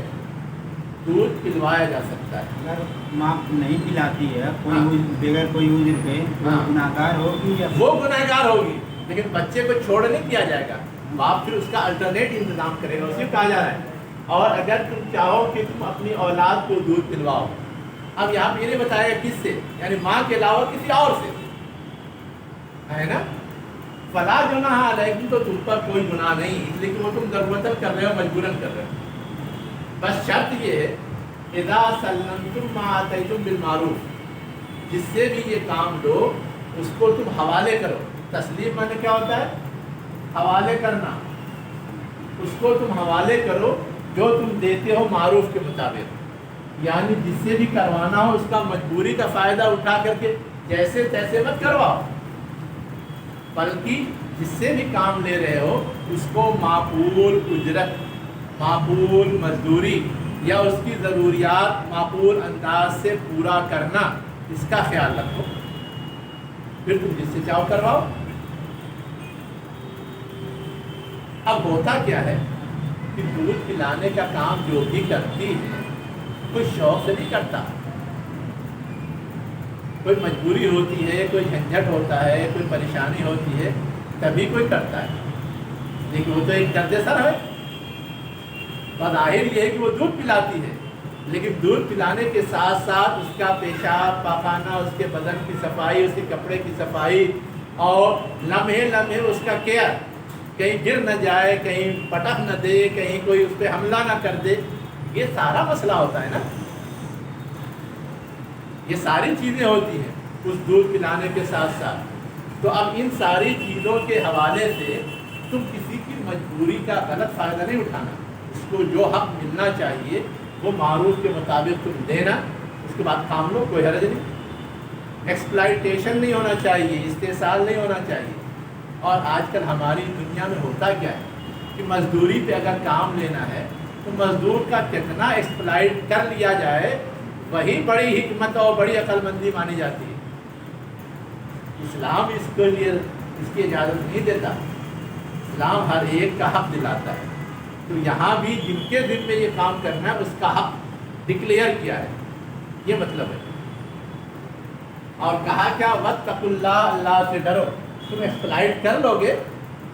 S1: دودھ پلوایا جا سکتا ہے.
S3: اگر ماں نہیں پلاتی ہے
S1: ہاں.
S3: کوئی بغیر کوئی عذر کے،
S1: ہاں.
S3: گناہگار ہوگی یا
S1: وہ گناہ گار ہوگی، لیکن بچے کو چھوڑ نہیں دیا جائے گا، باپ پھر اس کا الٹرنیٹ انتظام کرے گا. اسی کو کہا جا رہا ہے اور اگر تم چاہو کہ تم اپنی اولاد کو دودھ پلواؤ. اب یہاں پہ یہ نہیں بتایا کس سے، یعنی ماں کے علاوہ کسی اور سے. ہے نا. فلا جناح علیکم تو تم پر کوئی گناہ نہیں، اس لیے کہ وہ تم ضرورتاً کر رہے ہو، مجبوراً کر رہے ہو. بس شرط یہ ہے اذا سلمتم ما آتیتم بالمعروف، جس سے بھی یہ کام دو اس کو تم حوالے کرو. تسلیم معنی کیا ہوتا ہے؟ حوالے کرنا. اس کو تم حوالے کرو جو تم دیتے ہو معروف کے مطابق، یعنی جس سے بھی کروانا ہو اس کا مجبوری کا فائدہ اٹھا کر کے جیسے تیسے مت کرواؤ، بلکہ جس سے بھی کام لے رہے ہو اس کو معقول اجرت، معقول مزدوری یا اس کی ضروریات معقول انداز سے پورا کرنا، اس کا خیال رکھو. پھر تم جس سے چاہو کرواؤ. اب ہوتا کیا ہے کہ دودھ پلانے کا کام جو بھی کرتی ہے کوئی شوق سے نہیں کرتا، کوئی مجبوری ہوتی ہے، کوئی جھنجھٹ ہوتا ہے، کوئی پریشانی ہوتی ہے تبھی کوئی کرتا ہے. لیکن وہ تو ایک درد سر ہے. بظاہر یہ ہے کہ وہ دودھ پلاتی ہے، لیکن دودھ پلانے کے ساتھ ساتھ اس کا پیشاب پاخانہ، اس کے بدن کی صفائی، اس کے کپڑے کی صفائی، اور لمحے لمحے اس کا کیئر، کہیں گر نہ جائے، کہیں پٹک نہ دے، کہیں کوئی اس پہ حملہ نہ کر دے. یہ سارا مسئلہ ہوتا ہے نا. یہ ساری چیزیں ہوتی ہیں اس دودھ پلانے کے ساتھ ساتھ. تو اب ان ساری چیزوں کے حوالے سے تم کسی کی مجبوری کا غلط فائدہ نہیں اٹھانا. اس کو جو حق ملنا چاہیے وہ معروف کے مطابق تم دینا، اس کے بعد کام لو، کوئی حرج نہیں. ایکسپلائٹیشن نہیں ہونا چاہیے، استحصال نہیں ہونا چاہیے. اور آج کل ہماری دنیا میں ہوتا کیا ہے کہ مزدوری پہ اگر کام لینا ہے تو مزدور کا کتنا ایکسپلائٹ کر لیا جائے وہی بڑی حکمت اور بڑی عقل مندی مانی جاتی ہے. اسلام اس کے لیے اس کی اجازت نہیں دیتا. اسلام ہر ایک کا حق دلاتا ہے. تو یہاں بھی جن کے دل میں یہ کام کرنا ہے اس کا حق ڈکلیئر کیا ہے، یہ مطلب ہے. اور کہا کیا واتقوا اللہ، اللہ سے ڈرو. تم ایکسپلائٹ کر لو گے،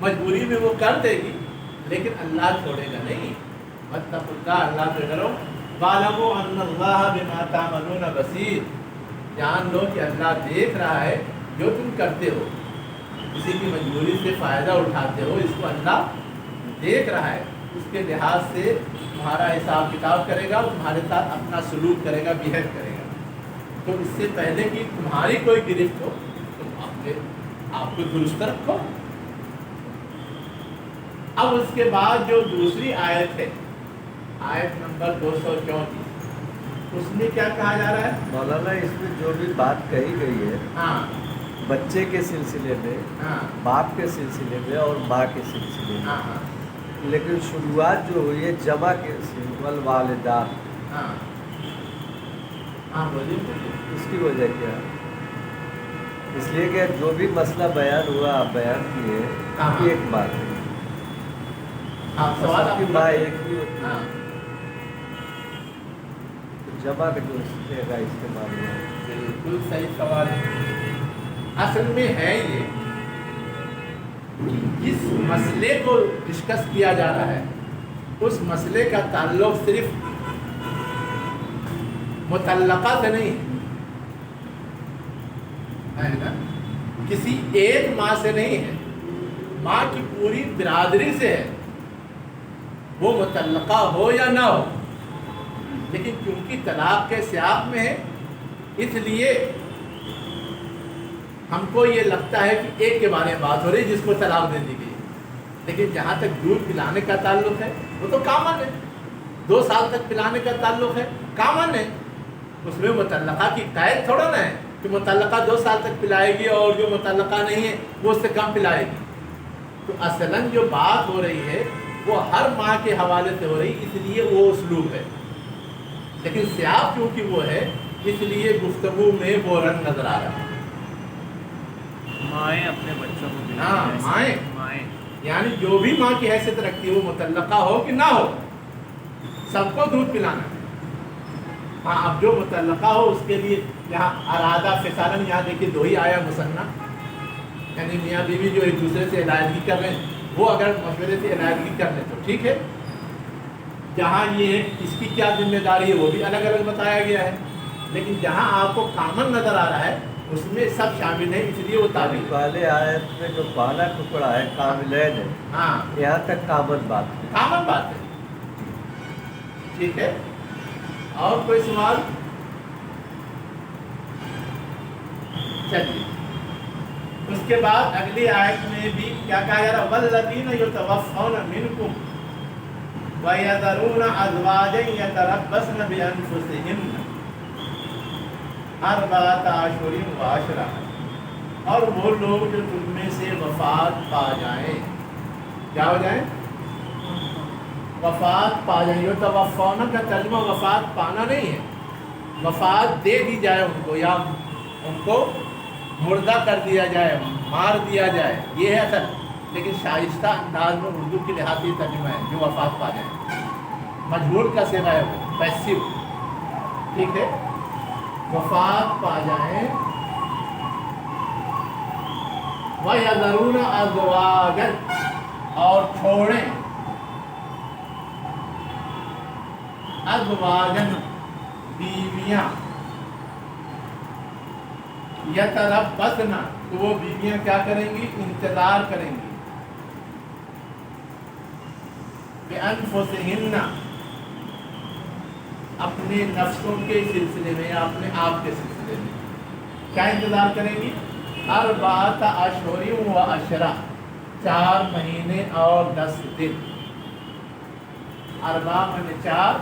S1: مجبوری میں وہ کر دے گی، لیکن اللہ چھوڑے گا نہیں. واتقوا اللہ، اللہ سے ڈرو. واعلموا ان اللہ بما تعملون بصیر، جان لو کہ اللہ دیکھ رہا ہے جو تم کرتے ہو. کسی کی مجبوری سے فائدہ اٹھاتے ہو، اس کو اللہ دیکھ رہا ہے. اس کے لحاظ سے تمہارا حساب کتاب کرے گا، تمہارے ساتھ اپنا سلوک کرے گا، بیہیو کرے گا. تو اس سے پہلے کہ تمہاری کوئی گرفت ہو تم اپنے آپ کو درست رکھو. اب اس کے بعد جو دوسری آیت ہے، آیت نمبر 234، اس میں کیا کہا جا رہا ہے؟
S4: مولانا اس میں جو بھی بات کہی گئی ہے،
S1: ہاں
S4: بچے کے سلسلے میں،
S1: ہاں
S4: باپ کے سلسلے میں اور ماں کے سلسلے میں،
S1: ہاں ہاں
S4: لیکن شروعات جو ہوئی ہے جمع کے سے والوالدات،
S1: ہاں ہاں بولیے.
S4: اس کی وجہ کیا ہے؟ اس لیے کہ جو بھی مسئلہ بیان ہوا آپ بیان کیے
S1: ہاں.
S4: یہ ایک بات ہے.
S1: ہاں سوال
S4: سب کی
S1: آپ
S4: ماں ایک ہی ہوتی ہے،
S1: ہاں
S4: تو جمع کا جو سلسلے کا استعمال ہوا ہے.
S1: بالکل صحیح سوال ہے. اصل میں ہے یہ کہ جس مسئلے کو ڈسکس کیا جا رہا ہے اس مسئلے کا تعلق صرف متعلقہ سے نہیں ہے نا، کسی ایک ماں سے نہیں ہے، ماں کی پوری برادری سے ہے، وہ متعلقہ ہو یا نہ ہو. لیکن کیونکہ طلاق کے سیاق میں ہے اس لیے ہم کو یہ لگتا ہے کہ ایک کے بارے میں بات ہو رہی ہے جس کو طلاق دے دی گئی. لیکن جہاں تک دودھ پلانے کا تعلق ہے وہ تو کامن ہے. 2 سال تک پلانے کا تعلق ہے، کامن ہے. اس میں متعلقہ کی قید تھوڑا نہ ہے کہ متعلقہ 2 سال تک پلائے گی اور جو متعلقہ نہیں ہے وہ اس سے کم پلائے گی. تو اصلاً جو بات ہو رہی ہے وہ ہر ماں کے حوالے سے ہو رہی، اس لیے وہ اسلوب ہے. لیکن سیاق کیونکہ وہ ہے اس لیے گفتگو میں وہ رنگ نظر آ رہا ہے.
S2: مائیں اپنے بچوں کو دلاتی
S1: ہاں
S2: ہیں.
S1: مائیں،
S2: مائیں
S1: یعنی جو بھی ماں کی حیثیت رکھتی ہے وہ متعلقہ ہو کہ نہ ہو سب کو دودھ پلانا ہے. ہاں اب جو متعلقہ ہو اس کے لیے یہاں ارادہ فصالن، یہاں دیکھیے 2 ہی آیا مثنیٰ، یعنی میاں بیوی جو ایک دوسرے سے علیحدگی کر رہے ہیں وہ اگر مشورے سے علیحدگی کر لیں تو ٹھیک ہے. جہاں یہ ہے اس کی کیا ذمہ داری ہے وہ بھی الگ الگ بتایا گیا ہے. لیکن جہاں آپ کو کامن نظر آ رہا ہے اس میں سب شامل ہیں، اس لیے وہ تعبیر ہے۔
S4: پہلے آیت میں جو پہلا ٹکڑا ہے کاملین ہے،
S1: ہاں
S4: یہاں تک کامن بات ہے۔
S1: کامن بات ہے، ٹھیک ہے۔ اور کوئی سوال؟ چلیے اس کے بعد اگلی آیت میں بھی کیا کہا جا رہا ہے؟ والذین یتوفون منکم وَيَذَرُونَ أَزْوَاجًا يَتَرَبَّصْنَ بِأَنفُسِهِنَّ أَرْبَعَةَ أَشْهُرٍ وَعَشْرًا، اور وہ لوگ جو تم میں سے وفات پا جائیں، کیا ہو جائیں؟ وفات پا جائیں۔ یتوفون کا ترجمہ وفات پانا نہیں ہے، وفات دے دی جائے ان کو، یا ان کو مردہ کر دیا جائے، مار دیا جائے، یہ ہے اصل، لیکن شائستہ انداز میں اردو کی لحاظی ترجمہ ہے جو وفات پا جائے، مجبور کا صیغہ ہے وہ، پیسو، ٹھیک ہے، وفات پا جائیں۔ وَيَذَرُونَ أَزْوَاجًا، اور چھوڑیں، ازواجن بیویاں، یتربصن، تو وہ بیویاں کیا کریں گی؟ انتظار کریں گی، بِأَنفُسِهِنَّ، اپنے نفسوں کے سلسلے میں یا اپنے آپ کے سلسلے میں کیا انتظار کریں گی؟ اربعۃ اشہر و عشرہ، 4 مہینے اور 10 دن۔ اربع مانے 4،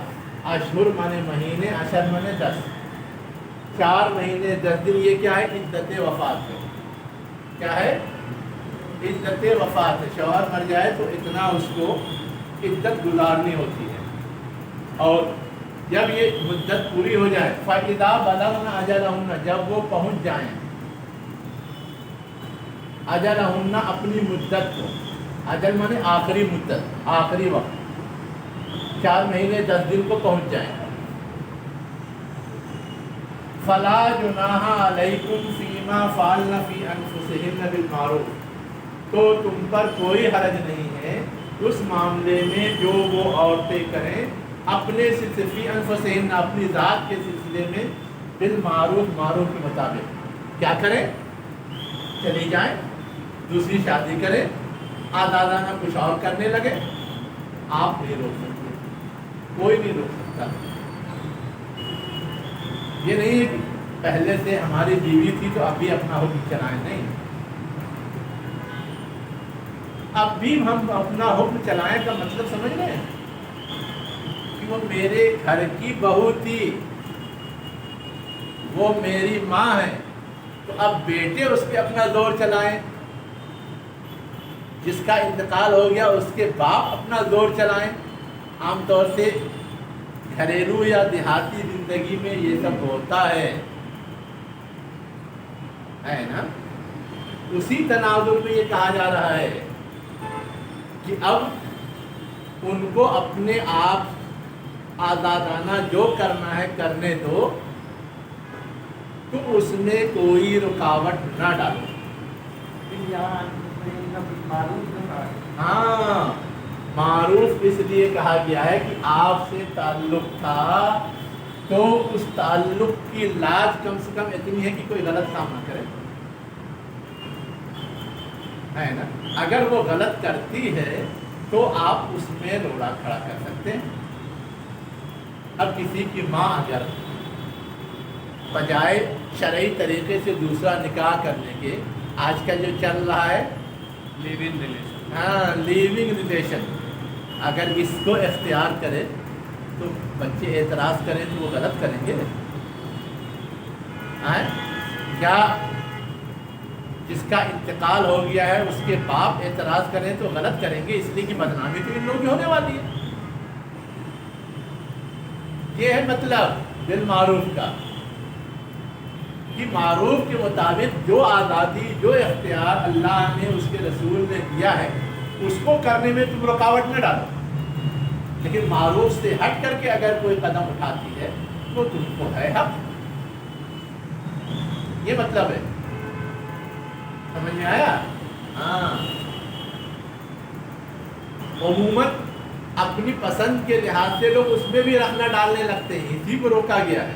S1: اشہر مانے مہینے، عشر مانے 10، 4 مہینے 10 دن۔ یہ کیا ہے؟ عدت وفات ہے۔ کیا ہے؟ عدت وفات ہے۔ شوہر مر جائے تو اتنا اس کو عدت گزارنی ہوتی ہے، اور جب یہ مدت پوری ہو جائے، فَإِذَا بَلَغْنَ أَجَلَهُنَّ، جب وہ پہنچ جائیں، اجلہن اپنی مدت کو، اجل مانے آخری مدت، آخری وقت، 4 مہینے 10 دن کو پہنچ جائیں، فلا جناح علیکم فیما فعلن فی انفسہن بالمعروف، تو تم پر کوئی حرج نہیں ہے اس معاملے میں جو وہ عورتیں کریں اپنے سلسلے، فی انفسہن، اپنی ذات کے سلسلے میں، بالمعروف، معروف کے مطابق کیا کریں؟ چلی جائیں، دوسری شادی کریں، آزادانہ کچھ اور کرنے لگے، آپ نہیں روک سکتے، کوئی نہیں روک سکتا۔ یہ نہیں ہے کہ پہلے سے ہماری بیوی تھی تو اب بھی اپنا حکم چلائیں، نہیں، اب بھی ہم اپنا حکم چلائیں کا مطلب سمجھ رہے ہیں کہ وہ میرے گھر کی بہو تھی، وہ میری ماں ہے، تو اب بیٹے اس پہ اپنا زور چلائیں، جس کا انتقال ہو گیا اس کے باپ اپنا زور چلائیں۔ عام طور سے گھریلو یا دیہاتی زندگی میں یہ سب ہوتا ہے نا۔ اسی تناظر میں یہ کہا جا رہا ہے کہ اب ان کو اپنے آپ آزادانہ جو کرنا ہے کرنے دو، تو اس میں کوئی رکاوٹ نہ ڈالو۔ ہاں، معروف اس لیے کہا گیا ہے کہ آپ سے تعلق تھا تو اس تعلق کی لاج کم سے کم اتنی ہے کہ کوئی غلط کام نہ کرے، ہے نا۔ اگر وہ غلط کرتی ہے تو آپ اس میں روڑا کھڑا کر سکتے ہیں۔ اب کسی کی ماں اگر بجائے شرعی طریقے سے دوسرا نکاح کرنے کے، آج کل جو چل رہا ہے
S2: لیو ان ریلیشن،
S1: ہاں لیونگ ریلیشن، اگر اس کو اختیار کرے تو بچے اعتراض کریں تو وہ غلط کریں گے، یا جس کا انتقال ہو گیا ہے اس کے باپ اعتراض کریں تو غلط کریں گے، اس لیے کہ بدنامی تو ان لوگوں کی ہونے والی ہے۔ یہ ہے مطلب بالمعروف کا، کہ معروف کے مطابق جو آزادی، جو اختیار اللہ نے اس کے رسول نے دیا ہے اس کو کرنے میں تم رکاوٹ نہ ڈالو، لیکن معروف سے ہٹ کر کے اگر کوئی قدم اٹھاتی ہے تو تم کو ہے حق، یہ مطلب ہے۔ سمجھ میں آیا؟ ہاں، عموماً اپنی پسند کے لحاظ سے لوگ اس میں بھی رکھنا ڈالنے لگتے ہیں، اسی کو روکا گیا ہے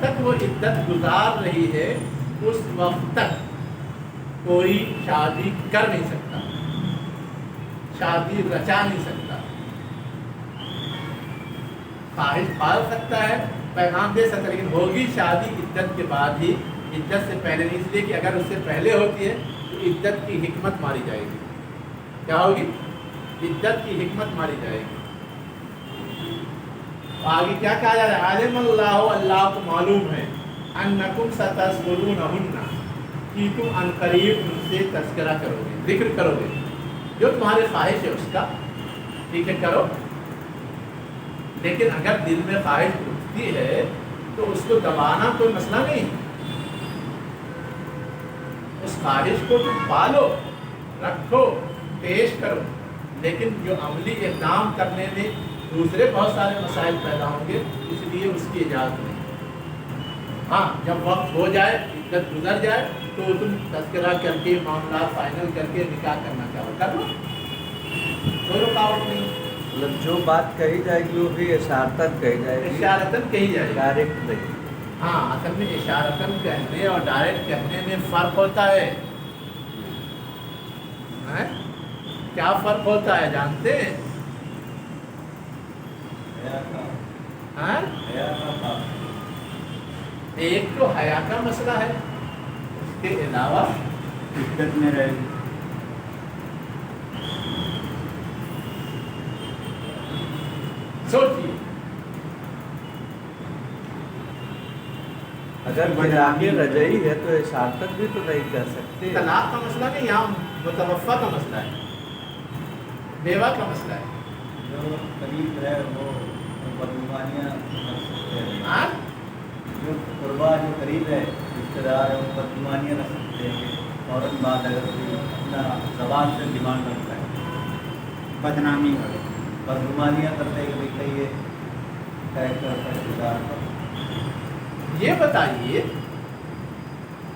S1: تک وہ عدت گزار رہی ہے اس وقت تک کوئی شادی کر نہیں سکتا، شادی رچا نہیں سکتا. خواہش پال سکتا ہے، پیغام دے سکتا ہے، لیکن ہوگی شادی عدت کے بعد ہی، عدت سے پہلے نہیں. اس لیے کہ اگر اس سے پہلے ہوتی ہے تو عدت کی حکمت ماری جائے گی. کیا ہوگی؟ عدت کی حکمت ماری جائے گی. آگے کیا کہا جا رہا ہے؟ عالم اللہ، اللہ کو معلوم ہے، انکم ستذکرونہن، کہ تم عنقریب ان سے تذکرہ کرو گے، ذکر کرو گے، جو تمہاری خواہش ہے اس کا، ٹھیک ہے کرو. لیکن اگر دل میں خواہش اٹھتی ہے تو اس کو دبانا کوئی مسئلہ نہیں. اس خواہش کو تم پالو، رکھو، پیش کرو، لیکن جو عملی اقدام کرنے میں دوسرے بہت سارے مسائل پیدا ہوں گے، اس لیے اس کی اجازت نہیں. ہاں جب وقت ہو جائے، عدت گزر جائے تو تم تذکرہ کر کے معاملات فائنل کر کے نکاح کرنا چاہو کر لو، کوئی رکاوٹ نہیں.
S4: مطلب جو بات کہی جائے گی وہ بھی اشارتاً کہی جائے گی،
S1: اشارتاً کہی جائے گی،
S4: ڈائریکٹ نہیں.
S1: ہاں اصل میں اشارتاً کہنے اور ڈائریکٹ کہنے میں فرق ہوتا ہے. کیا فرق ہوتا ہے جانتے ہیں؟ ایک تو حیا کا مسئلہ ہے، اس کے علاوہ
S3: عدت میں رہے گی.
S1: سوچیے
S4: اگر بدنامی رجعی ہے تو اشارتاً بھی تو نہیں کر سکتے.
S1: طلاق کا مسئلہ نہیں، یہاں متوفہ کا مسئلہ ہے، بیوہ کا مسئلہ ہے.
S3: جو قریب ہے وہ بدگمانیاں کر سکتے ہیں.
S1: ہاں
S3: جو قربا جو قریب ہے رشتے دار ہے وہ بدگمانیاں رکھ سکتے ہیں کہ فوراً بعد اگر کوئی اپنا زبان سے ڈیمانڈ رکھتا ہے بدنامی ہو، بدگمانیاں کرتے کہ بھائی کہیں یہ کریکٹر کا رشتے دار پر.
S1: یہ بتائیے،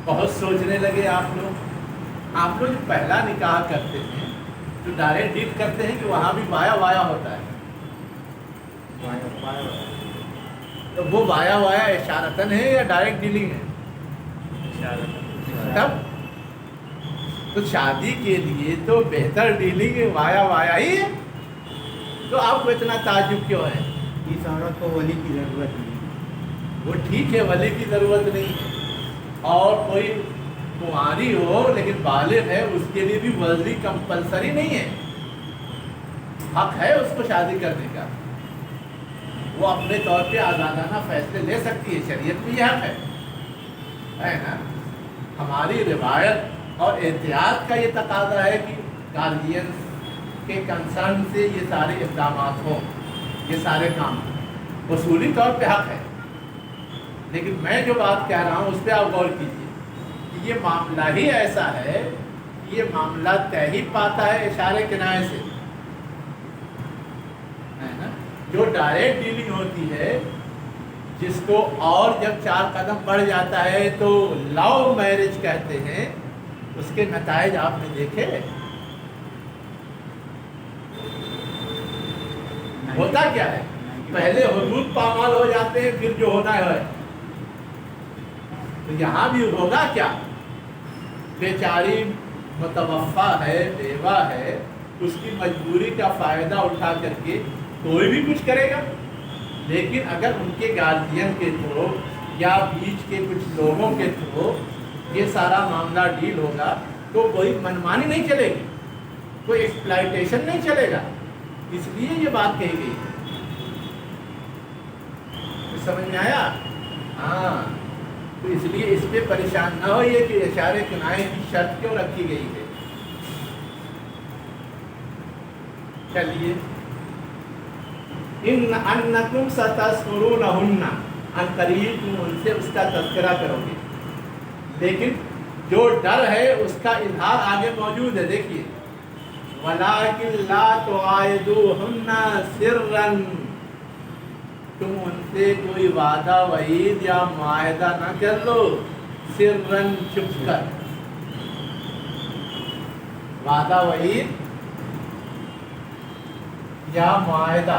S1: بہت سوچنے لگے آپ لوگ جو پہلا نکاح کرتے ہیں جو ڈائریکٹ ڈیل کرتے ہیں کہ وہاں بھی بایا وایا ہوتا ہے، تو وہ بایا وایا اشارتاً ہے یا ڈائریکٹ ڈیلنگ ہے؟ تب تو شادی کے لیے تو بہتر ڈیلنگ وایا وایا ہی ہے. تو آپ کو اتنا تعجب کیوں ہے؟
S3: اس عورت کو ولی کی ضرورت نہیں.
S1: وہ ٹھیک ہے، ولی کی ضرورت نہیں ہے، اور کوئی کنواری ہو لیکن بالغ ہے اس کے لیے بھی ولی کمپلسری نہیں ہے. حق ہے اس کو شادی کرنے کا، وہ اپنے طور پہ آزادانہ فیصلے لے سکتی ہے، شریعت میں یہ حق ہے نا. ہماری روایت اور احتیاط کا یہ تقاضا ہے کہ گارجین کے کنسرن سے یہ سارے اقدامات ہوں، یہ سارے کام اصولی طور پہ حق ہے. لیکن میں جو بات کہہ رہا ہوں اس پہ آپ غور کیجیے کہ یہ معاملہ ہی ایسا ہے کہ یہ معاملہ طے ہی پاتا ہے اشارے کنائے سے، ہے نا. جو ڈائریکٹ ڈیلنگ ہوتی ہے جس کو اور جب 4 قدم بڑھ جاتا ہے تو لو میرج کہتے ہیں، اس کے نتائج آپ نے دیکھے. ہوتا کیا ہے؟ پہلے حدود پامال ہو جاتے ہیں، پھر جو ہونا ہے. تو یہاں بھی ہوگا کیا؟ بیچاری متوفا ہے، بیوہ ہے، اس کی مجبوری کا فائدہ اٹھا کر کے کوئی بھی کچھ کرے گا. لیکن اگر ان کے گارجین کے تھرو یا بیچ کے کچھ لوگوں کے تھرو یہ سارا معاملہ ڈیل ہوگا تو کوئی منمانی نہیں چلے گی، کوئی ایکسپلائٹیشن نہیں چلے گا. اس لیے یہ بات کہی گئی. سمجھ میں آیا؟ ہاں، تو اس لیے اس پہ پریشان نہ ہوئیے کہ اشارے کنائے کی شرط کیوں رکھی گئی ہے. چلیے، انکم ستذکرونہن، ان قریب تم ان سے اس کا تذکرہ کرو گے. لیکن جو ڈر ہے اس کا اظہار آگے موجود ہے. دیکھیے، وَلَٰكِن لَا تُعَاهِدُوهُنَّ سِرًّا، تم ان سے کوئی وعدہ وعید یا معاہدہ نہ کر لو سرًّا، چھپ کر. وعدہ وعید یا معاہدہ